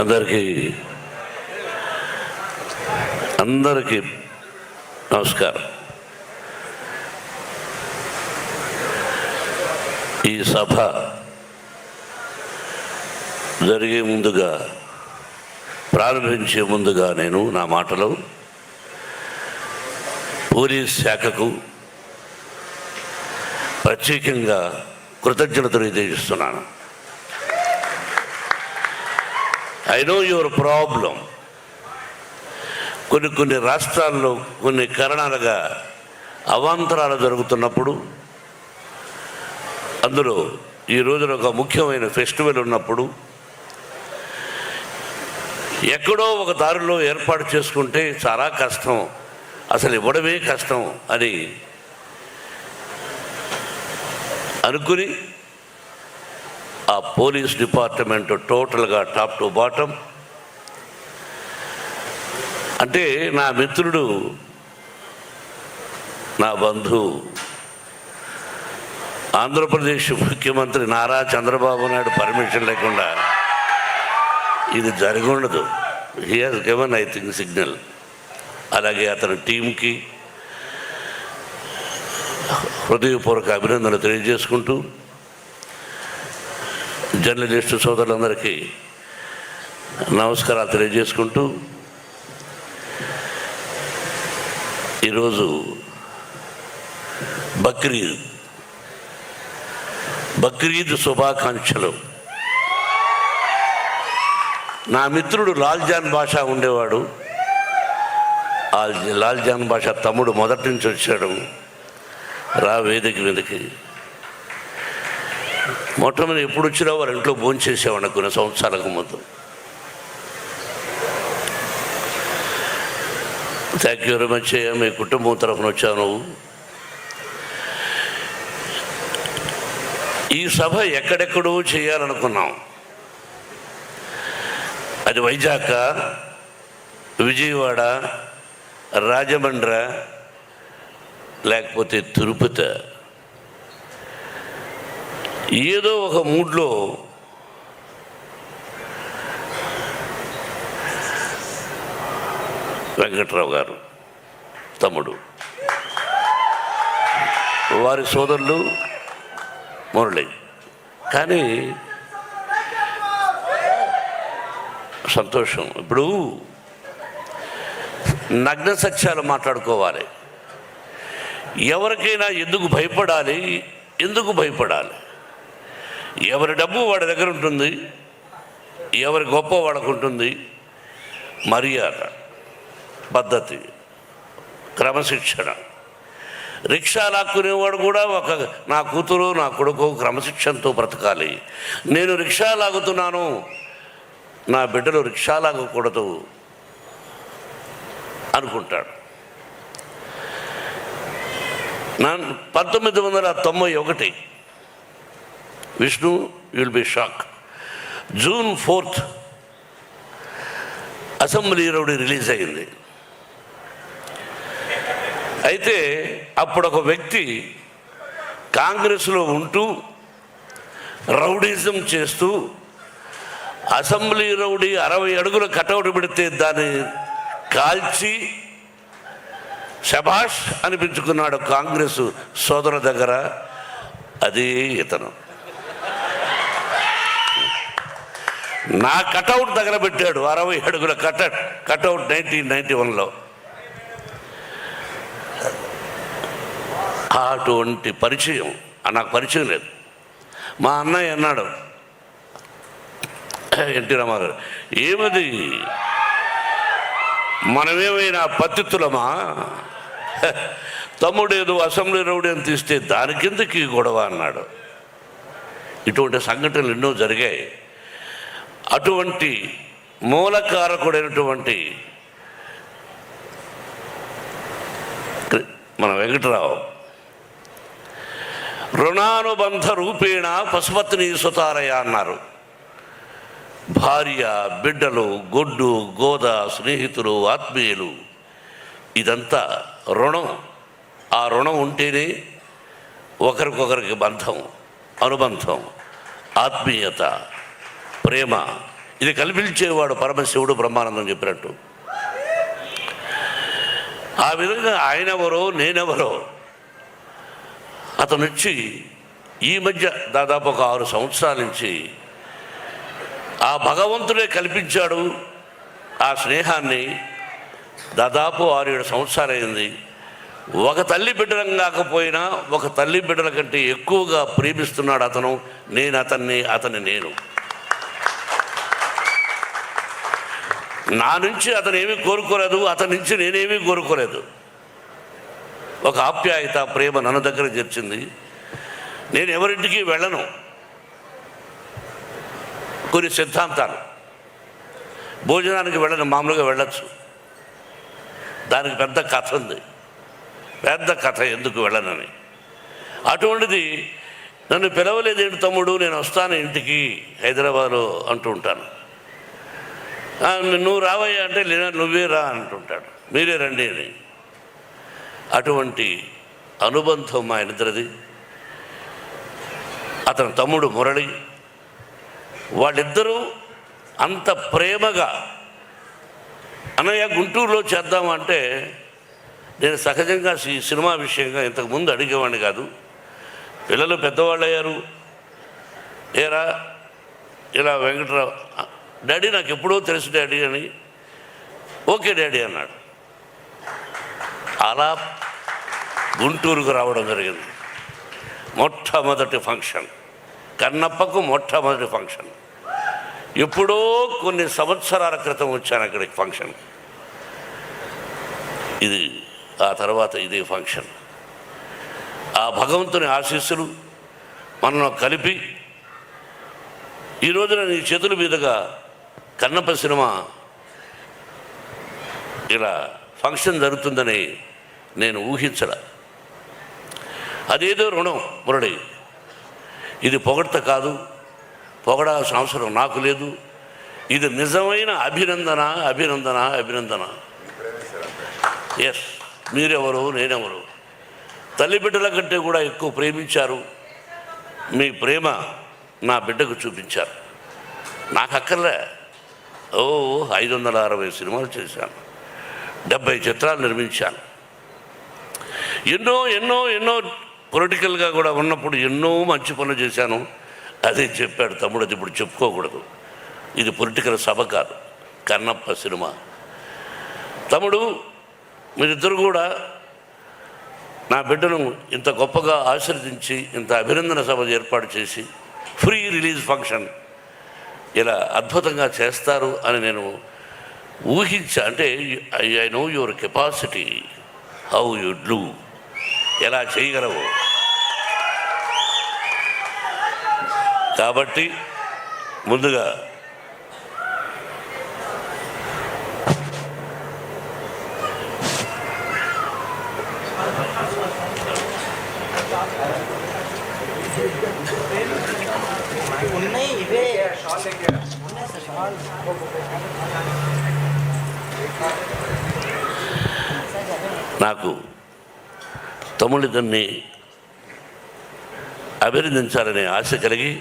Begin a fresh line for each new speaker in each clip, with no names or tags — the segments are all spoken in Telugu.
అందరికీ నమస్కారం. ఈ సభ జరిగే ముందుగా, ప్రారంభించే ముందుగా నేను నా మాటలో పోలీస్ శాఖకు ప్రత్యేకంగా కృతజ్ఞతలు తెలియజేస్తున్నాను. I know your problem. కొన్ని రాష్ట్రాల్లో కొన్ని కారణాలుగా అవాంతరాలు జరుగుతున్నప్పుడు, అందులో ఈ రోజున ఒక ముఖ్యమైన ఫెస్టివల్ ఉన్నప్పుడు ఎక్కడో ఒక దారిలో ఏర్పాటు చేసుకుంటే చాలా కష్టం, అసలు ఇవ్వడమే కష్టం అని అనుకుని ఆ పోలీస్ డిపార్ట్మెంట్ టోటల్గా టాప్ టు బాటం, అంటే నా మిత్రుడు, నా బంధువు, ఆంధ్రప్రదేశ్ ముఖ్యమంత్రి నారా చంద్రబాబు నాయుడు పర్మిషన్ లేకుండా ఇది జరిగి ఉండదు. He has given I think signal. అలాగే అతని టీంకి హృదయపూర్వక అభినందనలు తెలియజేసుకుంటూ, జర్నలిస్టు సోదరులందరికీ నమస్కారాలు తెలియజేసుకుంటూ, ఈరోజు బక్రీద్ శుభాకాంక్షలు. నా మిత్రుడు లాల్జాన్ బాషా ఉండేవాడు. లాల్జాన్ బాషా తమ్ముడు మొదటి నుంచి వచ్చాడు. రా వేదిక మీదకి. మొట్టమొదటి ఎప్పుడు వచ్చినా వారి ఇంట్లో భోంచేసేవాడు కొన్ని సంవత్సరాలకు ముందు. Thank you very much. మీ కుటుంబం తరఫున వచ్చావు నువ్వు. ఈ సభ ఎక్కడెక్కడో చేయాలనుకున్నాం. అది వైజాగ్, విజయవాడ, రాజమండ్రి, లేకపోతే తిరుపతి. ఏదో ఒక మూడ్లో వెంకట్రావు గారు తమ్ముడు, వారి సోదరులు మురళి. కానీ సంతోషం. ఇప్పుడు నగ్న సత్యాలు మాట్లాడుకోవాలి. ఎవరికైనా ఎందుకు భయపడాలి? ఎవరి డబ్బు వాడి దగ్గర ఉంటుంది, ఎవరి గొప్ప వాళ్ళకు ఉంటుంది. మర్యాద, పద్ధతి, క్రమశిక్షణ. రిక్షా లాక్కునేవాడు కూడా నా కూతురు, నా కొడుకు క్రమశిక్షణతో బ్రతకాలి. నేను రిక్షా లాగుతున్నాను, నా బిడ్డలు రిక్షా లాగకూడదు అనుకుంటాడు. 1991 Vishnu, you'll be shock, June 4th assembly rowdy release అయింది. అయితే అప్పుడు ఒక వ్యక్తి కాంగ్రెస్లో ఉంటూ రౌడీజం చేస్తూ అసెంబ్లీ రౌడీ 60 అడుగుల కటౌట్ పెడితే దాన్ని కాల్చి శభాష్ అనిపించుకున్నాడు కాంగ్రెస్ సోదరు దగ్గర. అదే ఇతను నా కటౌట్ దగ్గర పెట్టాడు. 60 అడుగుల కటౌట్ 1991లో. అటువంటి పరిచయం నాకు పరిచయం లేదు. మా అన్నయ్య అన్నాడు, ఎన్టీ రామారావు, ఏమది మనమేమైనా పత్తిత్తులమా? తమ్ముడేదో అసెంబ్లీ రౌడీ అని తీస్తే దానికిందకి గొడవ అన్నాడు. ఇటువంటి సంఘటనలు ఎన్నో జరిగాయి. అటువంటి మూలకారకుడైనటువంటి మన వెంకటరావు రుణానుబంధ రూపేణ పశుపత్ని సుతారయ అన్నారు. భార్య, బిడ్డలు, గొడ్డు, గోద, స్నేహితులు, ఆత్మీయులు, ఇదంతా రుణం. ఆ రుణం ఉంటేనే ఒకరికొకరికి బంధం, అనుబంధం, ఆత్మీయత, ప్రేమ ఇది కల్పించేవాడు పరమశివుడు బ్రహ్మానందం చెప్పినట్టు. ఆ విధంగా ఆయనెవరో నేనెవరో అతను వచ్చి ఈ మధ్య దాదాపు ఒక 6 సంవత్సరాల నుంచి ఆ భగవంతుడే కల్పించాడు ఆ స్నేహాన్ని. దాదాపు 6-7 సంవత్సరాలైంది. ఒక తల్లి బిడ్డలం కాకపోయినా ఒక తల్లి బిడ్డల కంటే ఎక్కువగా ప్రేమిస్తున్నాడు అతను. నేను అతన్ని, అతని నేను. నా నుంచి అతను ఏమీ కోరుకోలేదు, అతని నుంచి నేనేమీ కోరుకోలేదు. ఒక ఆప్యాయత, ప్రేమ నన్ను దగ్గర చేర్చింది. నేను ఎవరింటికి వెళ్ళను. కొన్ని సిద్ధాంతాలు, భోజనానికి వెళ్ళను, మామూలుగా వెళ్ళచ్చు. దానికి పెద్ద కథ ఉంది, పెద్ద కథ ఎందుకు వెళ్ళనని. అటువంటిది నన్ను పిలవలేదేంటి తమ్ముడు, నేను వస్తాను ఇంటికి హైదరాబాద్లో అంటూ ఉంటాను. నువ్వు రావయ్యా అంటే లేదా నువ్వే రా అంటుంటాడు, మీరే రండి అని. అటువంటి అనుబంధం మా ఇద్దరిది. అతని తమ్ముడు మురళి, వాళ్ళిద్దరూ అంత ప్రేమగా అన్నయ్య గుంటూరులో చేద్దామంటే నేను సహజంగా ఈ సినిమా విషయంగా ఇంతకుముందు అడిగేవాడిని కాదు. పిల్లలు పెద్దవాళ్ళు అయ్యారు. ఏరా ఇలా వెంకటరావు, డాడీ నాకు ఎప్పుడో తెలుసు డాడీ అని. ఓకే డాడీ అన్నాడు. అలా గుంటూరుకు రావడం జరిగింది. మొట్టమొదటి ఫంక్షన్, కన్నప్పకు మొట్టమొదటి ఫంక్షన్. ఎప్పుడో కొన్ని సంవత్సరాల క్రితం వచ్చాను అక్కడికి ఫంక్షన్. ఇది ఆ తర్వాత ఇదే ఫంక్షన్. ఆ భగవంతుని ఆశీస్సులు మనను కలిపి ఈ రోజున నీ చేతుల మీదుగా కన్నప్ప సినిమా ఇలా ఫంక్షన్ జరుగుతుందని నేను ఊహించల. అదేదో రుణం మురళి. ఇది పొగడ్త కాదు, పొగడాల్సిన అవసరం నాకు లేదు. ఇది నిజమైన అభినందన, అభినందన, అభినందన. ఎస్, మీరెవరు, నేనెవరు. తల్లి బిడ్డల కంటే కూడా ఎక్కువ ప్రేమించారు. మీ ప్రేమ నా బిడ్డకు చూపించారు. నాకు అక్కర్లే. 560 సినిమాలు చేశాను, 70 చిత్రాలు నిర్మించాను. ఎన్నో ఎన్నో ఎన్నో పొలిటికల్గా కూడా ఉన్నప్పుడు ఎన్నో మంచి పనులు చేశాను. అదే చెప్పాడు తమ్ముడు, అది ఇప్పుడు చెప్పుకోకూడదు. ఇది పొలిటికల్ సభ కాదు, కన్నప్ప సినిమా. తమ్ముడు, మీరిద్దరు కూడా నా బిడ్డను ఇంత గొప్పగా ఆశీర్వదించి ఇంత అభినందన సభ ఏర్పాటు చేసి ఫ్రీ రిలీజ్ ఫంక్షన్ ఇలా అద్భుతంగా చేస్తారు అని నేను ఊహించా. అంటే I know your capacity, how you do, ఎలా చేయగలవు. కాబట్టి ముందుగా నాకు తమ్ముడిద్దరిని అభినందించాలనే ఆశ కలిగి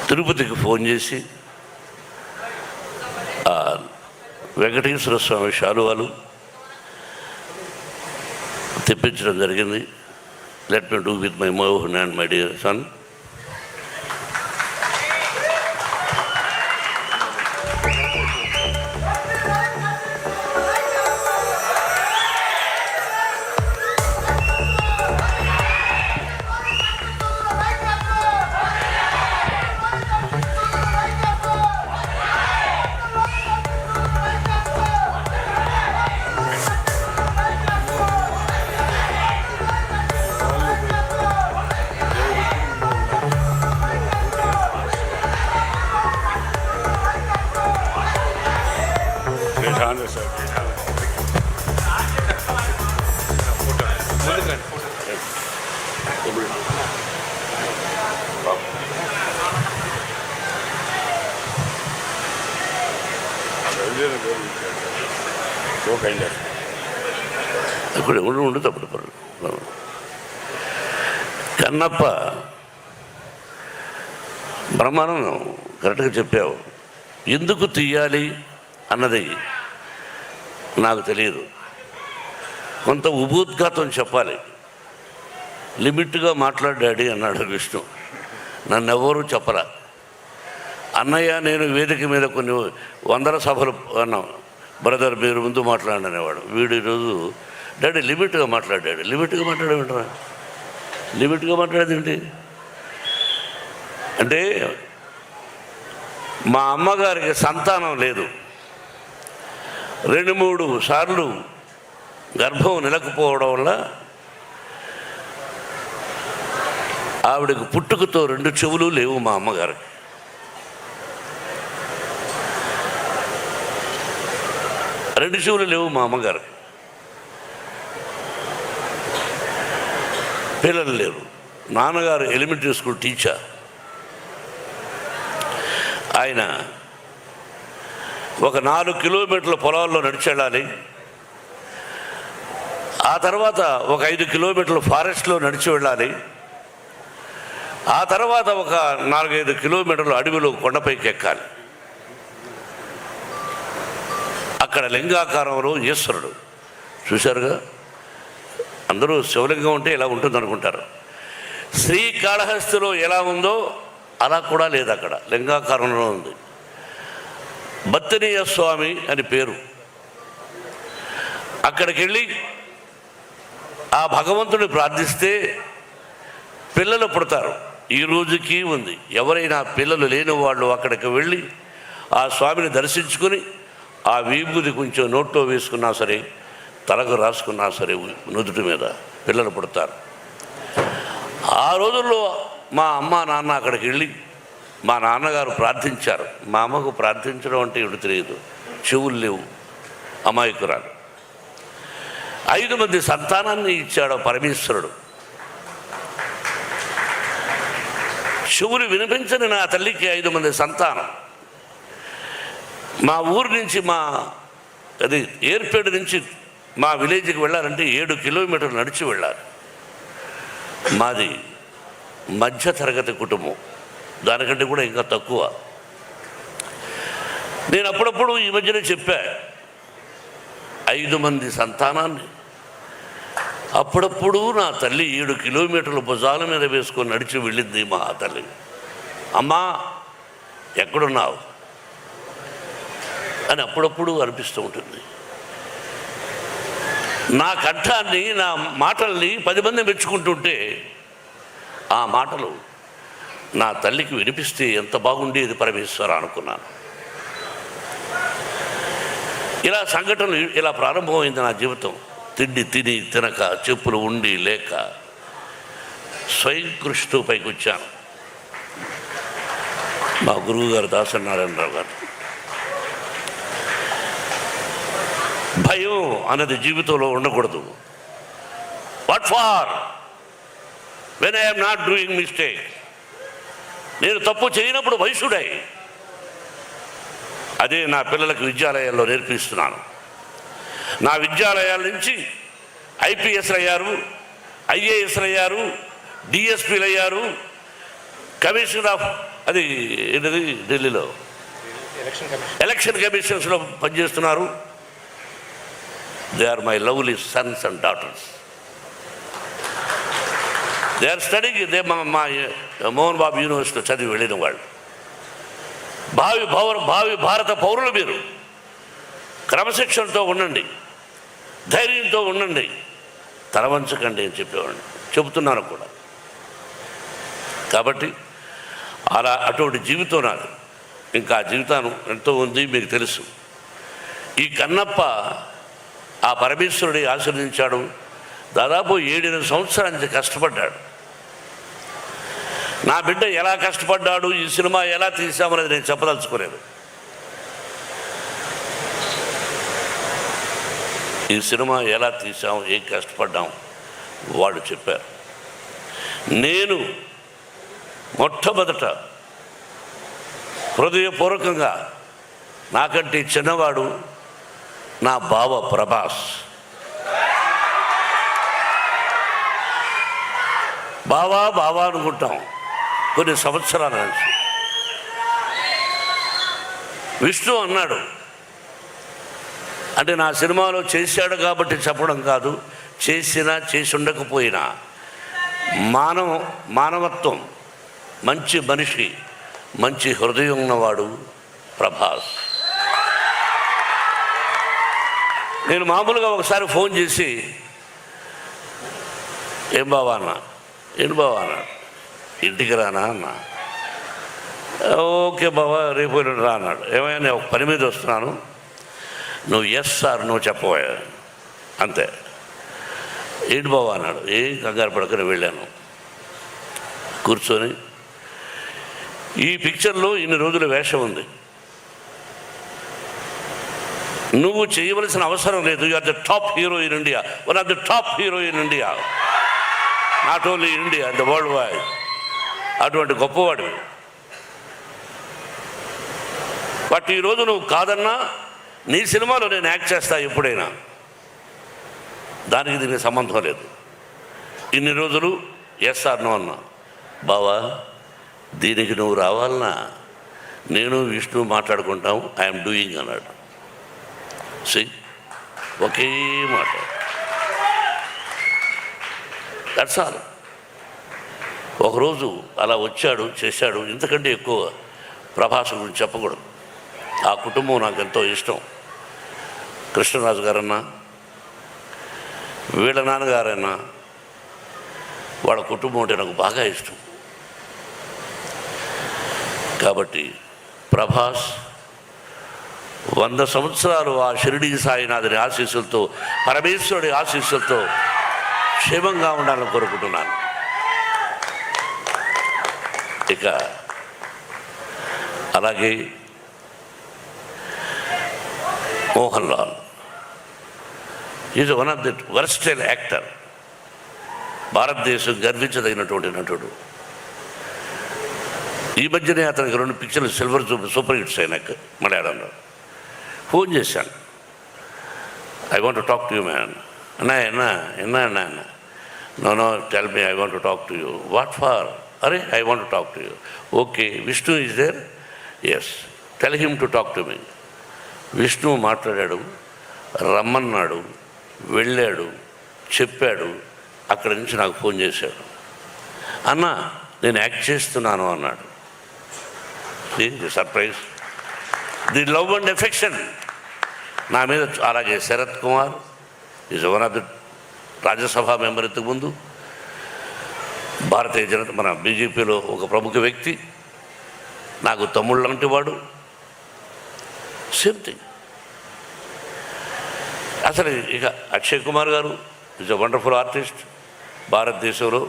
తిరుపతికి ఫోన్ చేసి వెంకటేశ్వర స్వామి శాలువాలు తెప్పించడం జరిగింది. Let me do with my Mohan and my dear son. అక్కడ ఉండు తప్పుడు పర్లేదు. కన్నప్ప బ్రహ్మానందం కరెక్ట్గా చెప్పావు. ఎందుకు తీయాలి అన్నది నాకు తెలియదు. కొంత ఉపోద్ఘాతం చెప్పాలి. లిమిట్గా మాట్లాడాడి అన్నాడు విష్ణు. నన్ను ఎవరూ చెప్పరా. అన్నయ్య నేను వేదిక మీద కొన్ని వందల సభలు అన్నాం, బ్రదర్ మీరు ముందు మాట్లాడనేవాడు. వీడు ఈరోజు డాడీ లిమిట్గా మాట్లాడాడు. లిమిట్గా మాట్లాడేవింటరా, లిమిట్గా మాట్లాడేది ఏంటి అంటే, మా అమ్మగారికి సంతానం లేదు. 2-3 సార్లు గర్భం నిలకపోవడం వల్ల ఆవిడకు పుట్టుకతో 2 చెవులు లేవు. మా అమ్మగారికి రెండు చెవులు లేవు. మా అమ్మగారికి పిల్లలు లేరు. నాన్నగారు ఎలిమెంటరీ స్కూల్ టీచర్. ఆయన ఒక 4 కిలోమీటర్ల పొలాల్లో నడిచి వెళ్ళాలి. ఆ తర్వాత ఒక 5 కిలోమీటర్ల ఫారెస్ట్లో నడిచి వెళ్ళాలి. ఆ తర్వాత ఒక 4-5 కిలోమీటర్ల అడవిలో కొండపైకి ఎక్కాలి. అక్కడ లింగాకారంలో ఈశ్వరుడు చూశారుగా. అందరూ శివలింగం ఉంటే ఇలా ఉంటుంది అనుకుంటారు. శ్రీకాళహస్తిలో ఎలా ఉందో అలా కూడా లేదు, అక్కడ లింగాకారంలో ఉంది. బత్తనీయ స్వామి అని పేరు. అక్కడికి వెళ్ళి ఆ భగవంతుడిని ప్రార్థిస్తే పిల్లలు పుడతారు. ఈ రోజుకి ఉంది. ఎవరైనా పిల్లలు లేని వాళ్ళు అక్కడికి వెళ్ళి ఆ స్వామిని దర్శించుకుని ఆ విభూది కొంచెం నోట్లో వేసుకున్నా సరే, తలకు రాసుకున్నా సరే, నుదుటి మీద పిల్లలు పుడతారు. ఆ రోజుల్లో మా అమ్మ నాన్న అక్కడికి వెళ్ళి మా నాన్నగారు ప్రార్థించారు. మా అమ్మకు ప్రార్థించడం అంటే ఏమిటి తెలియదు, చెవులు లేవు, అమాయకురాలు. 5 మంది సంతానాన్ని ఇచ్చాడు పరమేశ్వరుడు. చెవులు వినిపించని నా తల్లికి 5 మంది సంతానం. మా ఊరు నుంచి అది ఏర్పేడు నుంచి మా విలేజ్కి వెళ్ళాలంటే 7 కిలోమీటర్లు నడిచి వెళ్ళాలి. మాది మధ్య తరగతి కుటుంబం, దానికంటే కూడా ఇంకా తక్కువ. నేను అప్పుడప్పుడు ఈ మధ్యనే చెప్పా, 5 మంది సంతానాన్ని అప్పుడప్పుడు నా తల్లి 7 కిలోమీటర్ల భుజాల మీద వేసుకొని నడిచి వెళ్ళింది మా తల్లి. అమ్మా ఎక్కడున్నావు అని అప్పుడప్పుడు అనిపిస్తూ ఉంటుంది. నా కంఠాన్ని, నా మాటల్ని 10 మంది మెచ్చుకుంటుంటే ఆ మాటలు నా తల్లికి వినిపిస్తే ఎంత బాగుండేది పరమేశ్వర అనుకున్నాను. ఇలా సంఘటనలు ఇలా ప్రారంభమైంది నా జీవితం. తిండి తిని తినక, చెప్పులు ఉండి లేక స్వయం కృషితో పైకి వచ్చాను. మా గురువు గారు దాసనారాయణరావు గారు, భయం అన్నది జీవితంలో ఉండకూడదు. What for when I'm not doing mistake. నేను తప్పు చేయనప్పుడు వయసుడై అదే నా పిల్లలకు విద్యాలయాల్లో నేర్పిస్తున్నాను. నా విద్యాలయాల నుంచి ఐపీఎస్లు అయ్యారు, ఐఏఎస్లు అయ్యారు, డిఎస్పీలు అయ్యారు, కమిషనర్ ఆఫ్ అది ఏంటది ఢిల్లీలో ఎలక్షన్ కమిషన్స్లో పనిచేస్తున్నారు. They are my lovely sons and daughters. They are studying. They మా మోహన్ బాబు యూనివర్సిటీలో చదివి వెళ్ళిన వాళ్ళు. భావి భారత పౌరులు మీరు. క్రమశిక్షణతో ఉండండి, ధైర్యంతో ఉండండి, తలవంచకండి అని చెప్పేవాడిని, చెబుతున్నాను కూడా. కాబట్టి అటువంటి జీవితం నాకు ఇంకా జీవితాన్ని ఎంతో ఉంది, మీకు తెలుసు. ఈ కన్నప్ప ఆ పరమేశ్వరుడి ఆశీర్వదించాడు. దాదాపు 7-8 సంవత్సరాల నుంచి కష్టపడ్డాడు. నా బిడ్డ ఎలా కష్టపడ్డాడు, ఈ సినిమా ఎలా తీసామనేది నేను చెప్పదలుచుకోలేదు. ఈ సినిమా ఎలా తీసాం, ఏం కష్టపడ్డాం వాళ్ళు చెప్పారు. నేను మొట్టమొదట హృదయపూర్వకంగా నాకంటే చిన్నవాడు నా బావ ప్రభాస్. బావా బావా అనుకుంటాం కొన్ని సంవత్సరాల నుంచి. విష్ణు అన్నాడు. అంటే నా సినిమాలో చేశాడు కాబట్టి చెప్పడం కాదు, చేసినా చేసి ఉండకపోయినా మానవత్వం, మంచి మనిషి, మంచి హృదయం ఉన్నవాడు ప్రభాస్. నేను మామూలుగా ఒకసారి ఫోన్ చేసి, ఏం బావా అన్న, ఏం బావా అన్న, ఇంటికి రానా అన్న. ఓకే బావా, రేపు రా అన్నాడు. ఏమైనా నేను ఒక పని మీద వస్తున్నాను, నువ్వు ఎస్ సార్ నువ్వు చెప్పవా అంతే. ఏంటి బావా అన్నాడు. ఏం కంగారు పడకని వెళ్ళాను. కూర్చొని, ఈ పిక్చర్లో ఇన్ని రోజుల వేషం ఉంది, నువ్వు చేయవలసిన అవసరం లేదు. You are the top hero in India, one of the top hero in India, not only India, the world wide. అటువంటి గొప్పవాడు. బట్ ఈరోజు నువ్వు కాదన్నా, నీ సినిమాలో నేను యాక్ట్ చేస్తా ఎప్పుడైనా, దానికి దీనికి సంబంధం లేదు. ఇన్ని రోజులు ఎస్ ఆర్ నో అన్నా. బావా దీనికి నువ్వు రావాలన్నా నేను విష్ణు మాట్లాడుకుంటాం, ఐఎమ్ డూయింగ్ అన్నాడు. ఒకే మాట, దట్స్ ఆల్. ఒకరోజు అలా వచ్చాడు, చేశాడు. ఇంతకంటే ఎక్కువ ప్రభాస్ గురించి చెప్పకూడదు. ఆ కుటుంబం నాకు ఎంతో ఇష్టం. కృష్ణరాజు గారన్నా, వీళ్ళ నాన్నగారన్నా, వాళ్ళ కుటుంబం అంటే నాకు బాగా ఇష్టం. కాబట్టి ప్రభాస్ 100 సంవత్సరాలు ఆ షిరిడీ సాయినాథుని ఆశీస్సులతో, పరమేశ్వరుడి ఆశీస్సులతో క్షేమంగా ఉండాలని కోరుకుంటున్నాను. ఇక అలాగే Mohan Lal is one of the versatile actor. భారతదేశం గర్వించదగినటువంటి నటుడు. ఈ మధ్యనే అతనికి 2 పిక్చర్లు సిల్వర్ సూపర్ హిట్స్ అయినాక మలయాళంలో. ఫోన్ చేశాను, I want to talk to you man. అన్నా no tell me, I want to talk to you. What for? అరే I want to talk to you. Okay, Vishnu is there? Yes, tell him to talk to me. Vishnu మాట్లాడాడు, రమ్మన్నాడు, వెళ్ళాడు, చెప్పాడు. అక్కడి నుంచి నాకు ఫోన్ చేశాడు. అన్నా నేను యాక్ట్ చేస్తున్నాను అన్నాడు. Surprise, the love and affection నా మీద. అలాగే Sarath Kumar is one of the Rajya Sabha member, ఇంతకుముందు భారతీయ జనతా మన బీజేపీలో ఒక ప్రముఖ వ్యక్తి, నాకు తమ్ముళ్ళు లాంటి వాడు. Same thing. అసలు ఇక అక్షయ్ కుమార్ గారు ఈజ్ అ వండర్ఫుల్ ఆర్టిస్ట్. భారతదేశంలో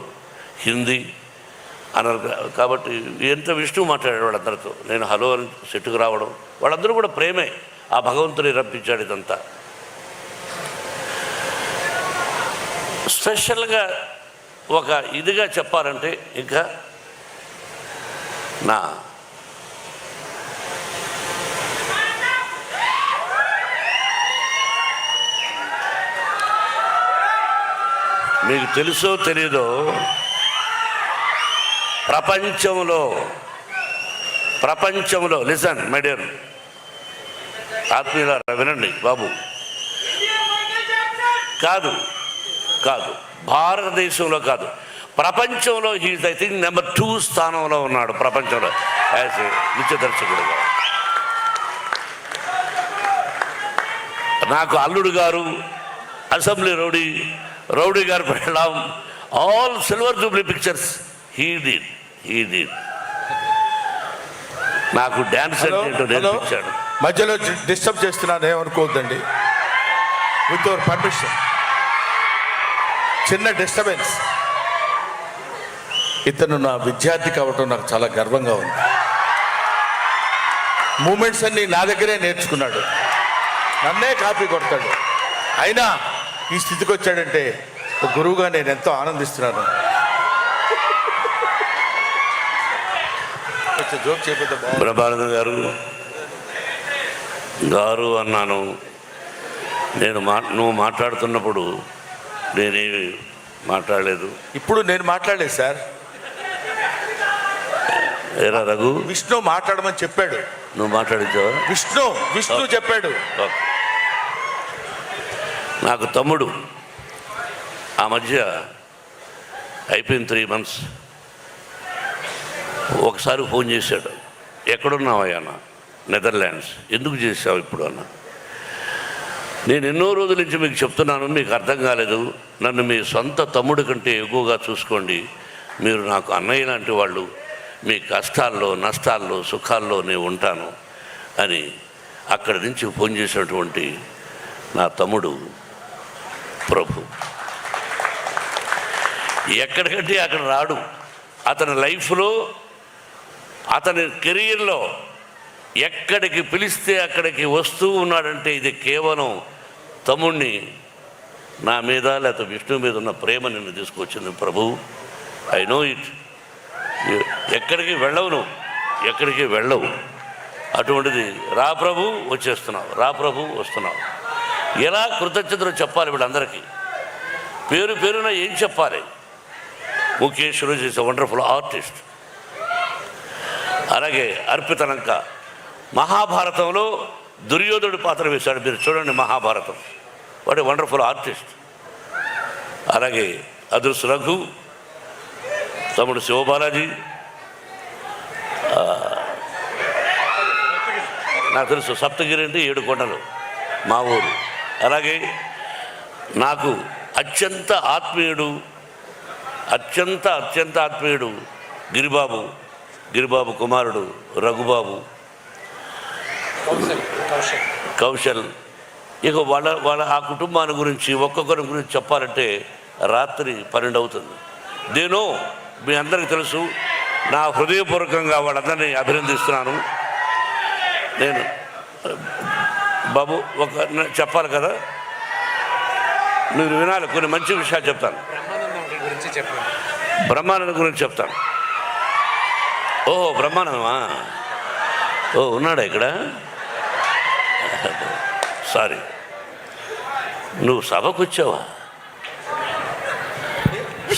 హిందీ అన్నారు కాబట్టి ఎంత విష్ణు మాట్లాడాడు వాళ్ళందరితో. నేను హలో అని సెట్టుకు రావడం, వాళ్ళందరూ కూడా ప్రేమే. ఆ భగవంతుని రప్పించాడు. ఇదంతా స్పెషల్గా ఒక ఇదిగా చెప్పాలంటే ఇంకా నా మీకు తెలుసో తెలీదో, ప్రపంచంలో లిసన్ మై డియర్ ఆత్మీయులారా, వినండి బాబు. కాదు భారతదేశంలో కాదు, ప్రపంచంలో హీఈస్ ఐ థింక్ నెంబర్ 2 స్థానంలో ఉన్నాడు ప్రపంచంలో యాజ్ ఏ నృత్య దర్శకుడుగా. నాకు అల్లుడు గారు, అసెంబ్లీ రౌడీ గారు పెళ్ళాం, all silver Jubilee pictures he did. నాకు డ్యాన్స్ అంటే నేర్పించాడు.
మధ్యలో డిస్టర్బ్ చేస్తున్నాను, ఏమనుకోవద్దండి. విత్ యువర్ పర్మిషన్, చిన్న డిస్టర్బెన్స్. ఇతను నా విద్యార్థి కావటం నాకు చాలా గర్వంగా ఉంది. మూమెంట్స్ అన్నీ నా దగ్గరే నేర్చుకున్నాడు, నన్నే కాపీ కొడతాడు. అయినా ఈ స్థితికి వచ్చాడంటే ఒక గురువుగా నేను ఎంతో ఆనందిస్తున్నాను. జోక్ చేయకపోతే
బ్రహ్మానంద గారు అన్నాను. నువ్వు మాట్లాడుతున్నప్పుడు నేనేమి మాట్లాడలేదు.
ఇప్పుడు నేను మాట్లాడలేదు సార్.
ఏరా రఘు,
విష్ణు మాట్లాడమని చెప్పాడు,
నువ్వు మాట్లాడించావా?
విష్ణు చెప్పాడు.
ఓకే. నాకు తమ్ముడు ఆ మధ్య అయిపోయింది 3 months. ఒకసారి ఫోన్ చేశాడు, ఎక్కడున్నావయ్యా అన్న? నెదర్లాండ్స్. ఎందుకు చేసావు ఇప్పుడు అన్న? నేను ఎన్నో రోజుల నుంచి మీకు చెప్తున్నాను, మీకు అర్థం కాలేదు. నన్ను మీ సొంత తమ్ముడి కంటే ఎక్కువగా చూసుకోండి. మీరు నాకు అన్నయ్య లాంటి వాళ్ళు. మీ కష్టాల్లో, నష్టాల్లో, సుఖాల్లో నేను ఉంటాను అని అక్కడి నుంచి ఫోన్ చేసినటువంటి నా తమ్ముడు ప్రభు. ఎక్కడికంటే అక్కడ రాడు. అతని లైఫ్లో, అతని కెరీర్లో ఎక్కడికి పిలిస్తే అక్కడికి వస్తూ ఉన్నాడంటే ఇది కేవలం తమ్ముడిని నా మీద లేకపోతే విష్ణు మీద ఉన్న ప్రేమ నిన్ను తీసుకొచ్చింది ప్రభు. I know it. ఎక్కడికి వెళ్ళవు, నువ్వు ఎక్కడికి వెళ్ళవు. అటువంటిది రా ప్రభు వచ్చేస్తున్నావు, రా ప్రభు వస్తున్నావు. ఎలా కృతజ్ఞతలు చెప్పాలి వీళ్ళందరికీ? పేరు పేరున ఏం చెప్పాలి? ముఖేష్ రోజు ఈజ్ ఎ వండర్ఫుల్ ఆర్టిస్ట్. అలాగే అర్పితనంక మహాభారతంలో దుర్యోధనుడి పాత్ర వేశాడు. మీరు చూడండి మహాభారతం. వాడు వండర్ఫుల్ ఆర్టిస్ట్. అలాగే అదృశ్య రఘు, తమ్ముడు శివబాలాజీ, నాకు తెలుసు సప్తగిరి అంటే 7 కొండలు మా ఊరు. అలాగే నాకు అత్యంత ఆత్మీయుడు గిరిబాబు కుమారుడు రఘుబాబు, కౌశల్. ఇక వాళ్ళ ఆ కుటుంబాన్ని గురించి ఒక్కొక్కరి గురించి చెప్పాలంటే రాత్రి 12 అవుతుంది. నేను మీ అందరికీ తెలుసు. నా హృదయపూర్వకంగా వాళ్ళందరినీ అభినందిస్తున్నాను. నేను బాబు చెప్పాలి కదా, మీరు వినాలి. కొన్ని మంచి విషయాలు చెప్తాను. బ్రహ్మానందం గురించి చెప్తాను. ఓహో, బ్రహ్మానందమా? ఓ, ఉన్నాడా ఇక్కడ? సారీ, నువ్వు సభకు వచ్చావా?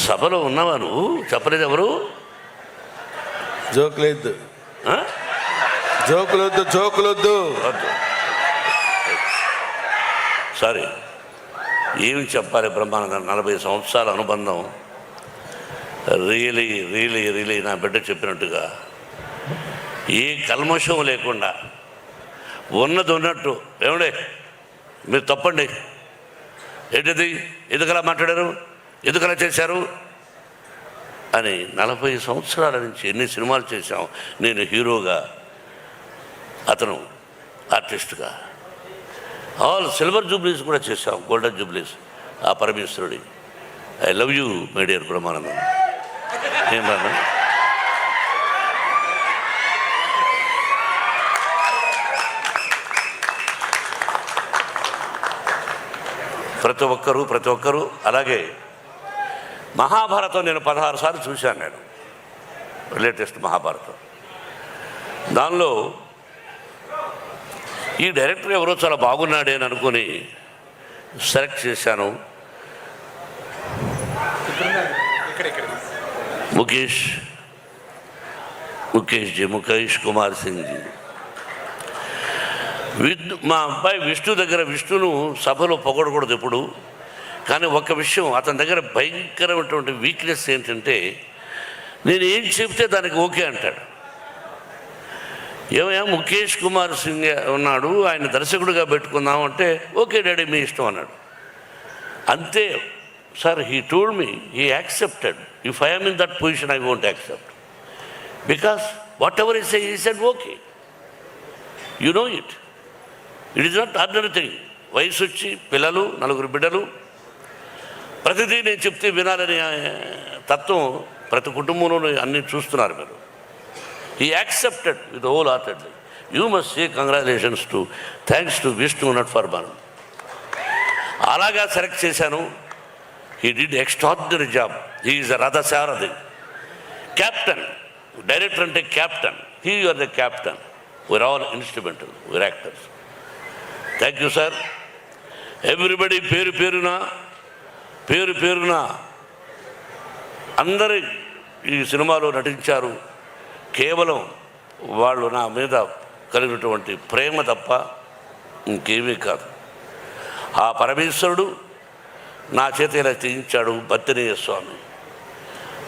సభలో ఉన్నావా నువ్వు? చెప్పలేదు ఎవరు?
జోకులొద్దు.
సారీ, ఏమి చెప్పాలి? బ్రహ్మానందం 40 సంవత్సరాల అనుబంధం. రియలీ నా బిడ్డ చెప్పినట్టుగా ఏ కల్మషం లేకుండా ఉన్నది ఉన్నట్టు. ఏమండే మీరు తప్పండి, ఏంటిది, ఎందుకలా మాట్లాడారు, ఎందుకలా చేశారు అని 40 సంవత్సరాల నుంచి ఎన్ని సినిమాలు చేశాం. నేను హీరోగా, అతను ఆర్టిస్ట్గా. ఆల్ సిల్వర్ జూబ్లీస్ కూడా చేశాం, గోల్డెన్ జూబ్లీస్. ఆ పరమేశ్వరుడి. I love you my dear Brahmanandam. ఏం రాను? ప్రతి ఒక్కరూ. అలాగే మహాభారతం నేను 16 సార్లు చూశాను. నేను లేటెస్ట్ మహాభారతం. దానిలో ఈ డైరెక్టర్ ఎవరో చాలా బాగున్నాడే అని అనుకుని సెలెక్ట్ చేశాను. ముఖేష్ కుమార్ సింగ్ జీ. మా అబ్బాయి విష్ణును సభలో పొగడకూడదు ఎప్పుడు. కానీ ఒక్క విషయం, అతని దగ్గర భయంకరమైనటువంటి వీక్నెస్ ఏంటంటే, నేను ఏం చెప్తే దానికి ఓకే అంటాడు. ఏమయ్యా ముఖేష్ కుమార్ సింగ్ ఉన్నాడు, ఆయన దర్శకుడిగా పెట్టుకుందాం అంటే ఓకే డాడీ మీ ఇష్టం అన్నాడు. అంతే sir. He told me he accepted. If I am in that position I won't accept, because whatever is he said okay. You know it is not ordinary thing. వయసు వచ్చి పిల్లలు, 4 బిడ్డలు, ప్రతిదీ నేను చెప్తే వినాలని తత్వం ప్రతి కుటుంబంలో అన్నీ చూస్తున్నారు మీరు. He accepted with wholeheartedly. You must say congratulations to, thanks to Vishnu not for Bharat. అలాగా సెలెక్ట్ చేశాను. He did extraordinary job. He is a Radha Saradi. Captain. Director అంటే captain. He are the captain. We're all instrumental. We're actors. Thank you, sir. Everybody పేరు పేరున అందరూ ఈ సినిమాలో నటించారు. కేవలం వాళ్ళు నా మీద కలిగినటువంటి ప్రేమ తప్ప ఇంకేమీ కాదు. ఆ పరమేశ్వరుడు నా చేత ఇలా చేయించాడు. బత్తనీయ స్వామి,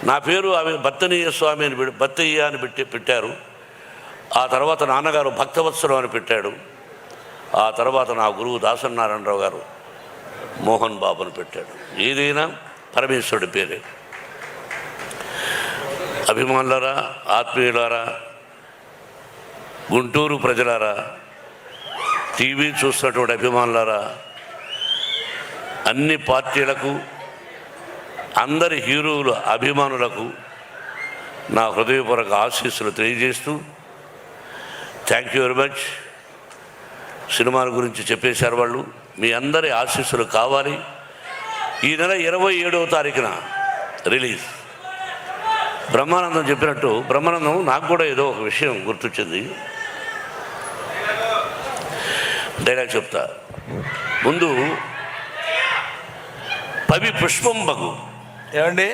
నా పేరు ఆమె బత్తనీయ స్వామి అని బత్తయ్య అని పెట్టారు. ఆ తర్వాత నాన్నగారు భక్తవత్సరం అని పెట్టాడు. ఆ తర్వాత నా గురువు దాసనారాయణరావు గారు మోహన్ బాబుని పెట్టాడు. ఏదైనా పరమేశ్వరుడి పేరే. అభిమానులారా, ఆత్మీయులారా, గుంటూరు ప్రజలారా, టీవీ చూస్తున్నటువంటి అభిమానులారా, అన్ని పార్టీలకు, అందరి హీరోల అభిమానులకు నా హృదయపూర్వక ఆశీస్సులు తెలియజేస్తూ, థ్యాంక్ యూ వెరీ మచ్. సినిమాల గురించి చెప్పేశారు వాళ్ళు. మీ అందరి ఆశీస్సులు కావాలి. ఈ నెల 27వ తారీఖున రిలీజ్. బ్రహ్మానందం చెప్పినట్టు, బ్రహ్మానందం నాకు కూడా ఏదో ఒక విషయం గుర్తొచ్చింది. డైలాగ్ చెప్తా. ముందు పవి పుష్పం బగు.
ఏమండి,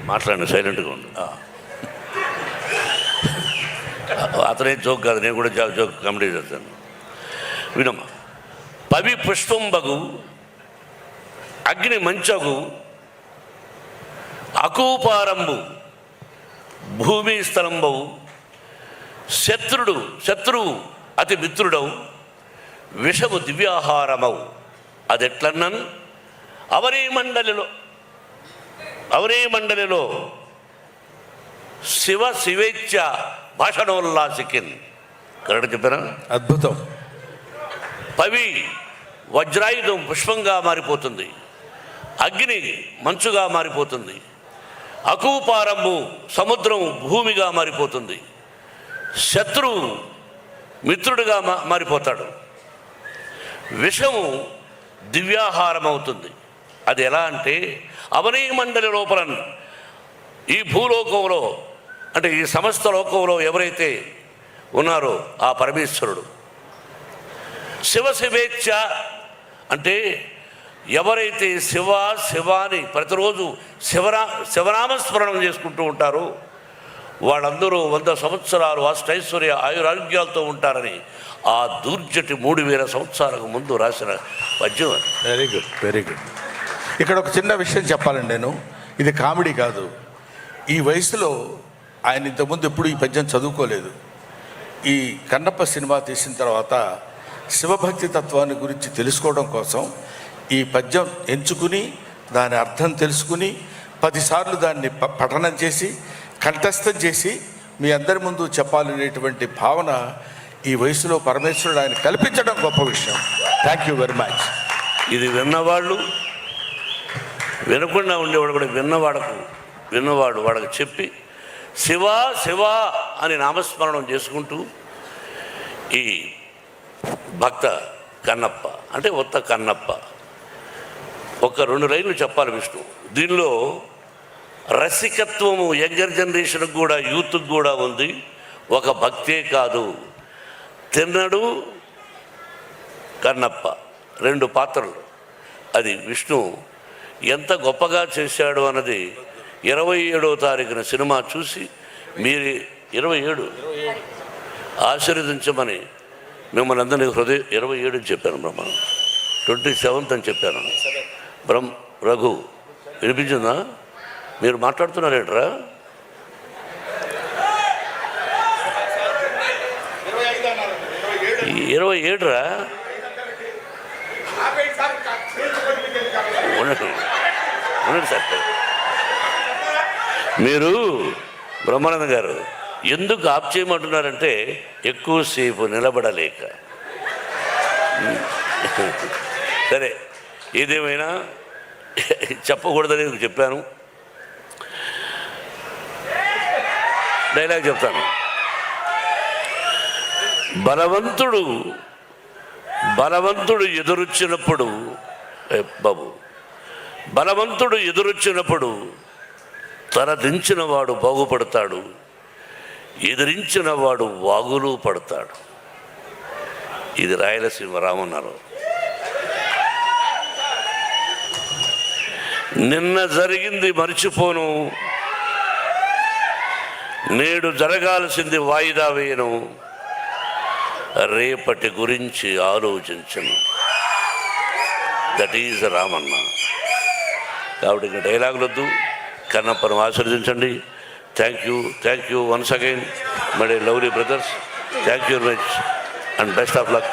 మాట్లాడండి, సైలెంట్గా ఉండు. అతనే జోక్ కాదు, నేను కూడా జోక్ కామెడీ చేస్తాను. వినమ్మా. పవి పుష్పం బగు, అగ్ని మంచగు, అకూపారంబు, భూమి స్థలంబవు, శత్రువు అతి మిత్రుడవు, విషము దివ్యాహారమవు. అదెట్లన్నన్ అవరే మండలిలో శివేచ్ఛ భాషణోల్లాసికిన్. కరెక్ట్ చెప్పారా?
అద్భుతం.
పవి వజ్రాయుధం పుష్పంగా మారిపోతుంది, అగ్ని మంచుగా మారిపోతుంది, అకూపారంబు సముద్రం భూమిగా మారిపోతుంది, శత్రువు మిత్రుడిగా మారిపోతాడు, విషము దివ్యాహారం అవుతుంది. అది ఎలా అంటే, అవనీ మండలి లోపల ఈ భూలోకంలో, అంటే ఈ సమస్త లోకంలో ఎవరైతే ఉన్నారో ఆ పరమేశ్వరుడు. శివేచ్ఛ అంటే ఎవరైతే శివాని ప్రతిరోజు శివనామస్మరణం చేసుకుంటూ ఉంటారో వాళ్ళందరూ 100 సంవత్సరాలు అష్టైశ్వర్య ఆయురారోగ్యాలతో ఉంటారని ఆ దూర్జటి 3000 సంవత్సరాలకు ముందు రాసిన పద్యం.
Very good, very good. ఇక్కడ ఒక చిన్న విషయం చెప్పాలండి. నేను, ఇది కామెడీ కాదు. ఈ వయసులో ఆయన ఇంతకుముందు ఎప్పుడు ఈ పద్యం చదువుకోలేదు. ఈ కన్నప్ప సినిమా తీసిన తర్వాత శివభక్తి తత్వాన్ని గురించి తెలుసుకోవడం కోసం ఈ పద్యం ఎంచుకుని దాని అర్థం తెలుసుకుని 10 సార్లు దాన్ని పఠనం చేసి కంఠస్థం చేసి మీ అందరి ముందు చెప్పాలనేటువంటి భావన ఈ వయసులో పరమేశ్వరుడు ఆయన కల్పించడం గొప్ప విషయం. Thank you very much.
ఇది విన్నవాళ్ళు, వినకుండా ఉండేవాడు కూడా విన్నవాడు వాళ్ళకి చెప్పి శివా అని నామస్మరణం చేసుకుంటూ ఈ భక్త కన్నప్ప అంటే ఉత్త కన్నప్ప ఒక 2 లైన్లు చెప్పాలి విష్ణు. దీనిలో రసికత్వము యంగర్ జనరేషన్కి కూడా, యూత్కి కూడా ఉంది. ఒక భక్తే కాదు, తిన్నడు కన్నప్ప 2 పాత్రలు. అది విష్ణు ఎంత గొప్పగా చేశాడు అన్నది 27వ తారీఖున సినిమా చూసి మీరు 27 ఆశీర్వదించమని మిమ్మల్ని అందరినీ 27 అని చెప్పాను. బ్రహ్మ 27th అని చెప్పాను. రఘు వినిపించిందా? మీరు మాట్లాడుతున్నారేంట్రా? 27 రా. ఉండండి సార్. మీరు బ్రహ్మానంద గారు ఎందుకు ఆప్ చేయమంటున్నారంటే ఎక్కువసేపు నిలబడలేక. సరే, ఏదేమైనా చెప్పకూడదని చెప్పాను. డైలాగ్ చెప్తాను. బలవంతుడు ఎదురొచ్చినప్పుడు బలవంతుడు ఎదురొచ్చినప్పుడు తన దించిన వాడు బాగుపడతాడు, ఎదిరించిన వాడు వాగులు పడతాడు. ఇది రాయలసీమ రామన్నారు. నిన్న జరిగింది మర్చిపోను, నేడు జరగాల్సింది వాయిదా వేయను, రేపటి గురించి ఆలోచించను. That is Ramanna. కాబట్టి ఇంకా డైలాగులు వద్దు, కన్నప్పను ఆశీర్వదించండి. Thank you once again my lovely brothers. Thank you very much and best of luck.